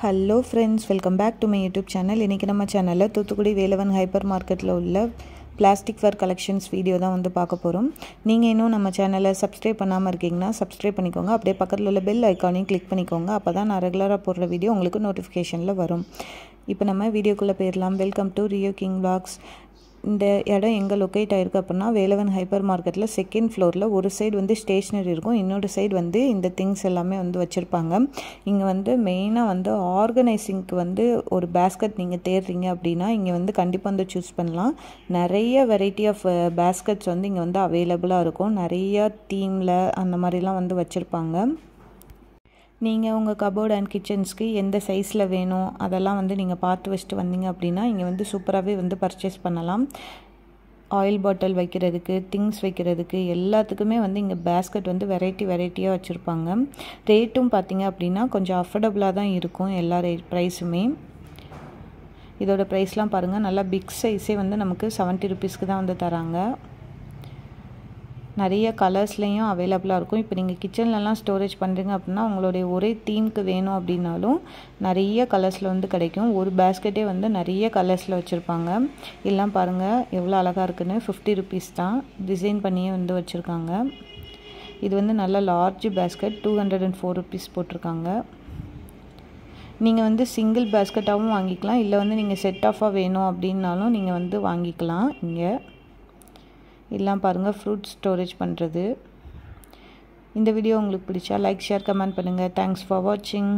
Hello friends, welcome back to my YouTube channel. இன்றைக்கி நம்ம சேனலில் தூத்துக்குடி வேலவன் ஹைப்பர் மார்க்கெட்டில் உள்ள பிளாஸ்டிக் வேர் கலெக்ஷன்ஸ் வீடியோ தான் வந்து பார்க்க போகிறோம். நீங்கள் இன்னும் நம்ம சேனலை சப்ஸ்கிரைப் பண்ணாமல் இருக்கீங்கன்னா சப்ஸ்கிரைப் பண்ணிக்கோங்க. அப்படியே பக்கத்தில் உள்ள பெல் ஐக்கானையும் கிளிக் பண்ணிக்கோங்க. அப்போ தான் நான் ரெகுலராக போடுற வீடியோ உங்களுக்கு நோட்டிஃபிகேஷனில் வரும். இப்போ நம்ம வீடியோக்குள்ளே போயிடலாம். Welcome to Rio king vlogs. இந்த இடம் எங்கே லொக்கேட் ஆகிருக்கு அப்படின்னா வேலவன் ஹைப்பர் மார்க்கெட்டில் செகண்ட் ஃப்ளோரில் ஒரு சைடு வந்து ஸ்டேஷ்னரி இருக்கும், இன்னொரு சைடு வந்து இந்த திங்ஸ் எல்லாமே வந்து வச்சுருப்பாங்க. இங்கே வந்து மெயினாக வந்து ஆர்கனைசிங்க்கு வந்து ஒரு பேஸ்கெட் நீங்கள் தேடுறீங்க அப்படின்னா இங்கே வந்து கண்டிப்பாக வந்து சூஸ் பண்ணலாம். நிறைய வெரைட்டி ஆஃப் பேஸ்கெட்ஸ் வந்து இங்கே வந்து அவைலபிளாக இருக்கும். நிறைய தீமில் அந்த மாதிரிலாம் வந்து வச்சுருப்பாங்க. நீங்கள் உங்கள் கபோர்ட் அண்ட் கிச்சன்ஸ்க்கு எந்த சைஸில் வேணும் அதெல்லாம் வந்து நீங்கள் பார்த்து வச்சுட்டு வந்தீங்க அப்படின்னா இங்கே வந்து சூப்பராகவே வந்து பர்ச்சேஸ் பண்ணலாம். ஆயில் பாட்டில் வைக்கிறதுக்கு, திங்ஸ் வைக்கிறதுக்கு எல்லாத்துக்குமே வந்து இங்கே பேஸ்கெட் வந்து வெரைட்டியாக வச்சுருப்பாங்க. ரேட்டும் பார்த்தீங்க அப்படின்னா கொஞ்சம் அஃபோர்டபுளாக தான் இருக்கும் எல்லா ப்ரைஸுமே. இதோட ப்ரைஸ்லாம் பாருங்கள், நல்லா பிக் சைஸே வந்து நமக்கு 70 ருபீஸ்க்கு தான் வந்து தராங்க. நிறைய கலர்ஸ்லேயும் அவைலபிளாக இருக்கும். இப்போ நீங்கள் கிச்சன்லலாம் ஸ்டோரேஜ் பண்ணுறீங்க அப்படின்னா உங்களுடைய ஒரே தீம்க்கு வேணும் அப்படின்னாலும் நிறைய கலர்ஸில் வந்து கிடைக்கும். ஒரு பேஸ்கெட்டே வந்து நிறைய கலர்ஸில் வச்சுருப்பாங்க. எல்லாம் பாருங்கள் எவ்வளோ அழகாக இருக்குன்னு. 50 ருபீஸ் தான். டிசைன் பண்ணியே வந்து வச்சுருக்காங்க. இது வந்து நல்ல லார்ஜ் பேஸ்கெட் 204 ருபீஸ் போட்டிருக்காங்க. நீங்கள் வந்து சிங்கிள் பேஸ்கெட்டாகவும் வாங்கிக்கலாம், இல்லை வந்து நீங்கள் செட் ஆஃபாக வேணும் அப்படின்னாலும் நீங்கள் வந்து வாங்கிக்கலாம். இங்கே எல்லாம் பாருங்கள் ஃப்ரூட் ஸ்டோரேஜ் பண்ணுறது. இந்த வீடியோ உங்களுக்கு பிடிச்சா லைக், ஷேர், கமெண்ட் பண்ணுங்கள். தேங்க்ஸ் ஃபார் வாட்சிங்.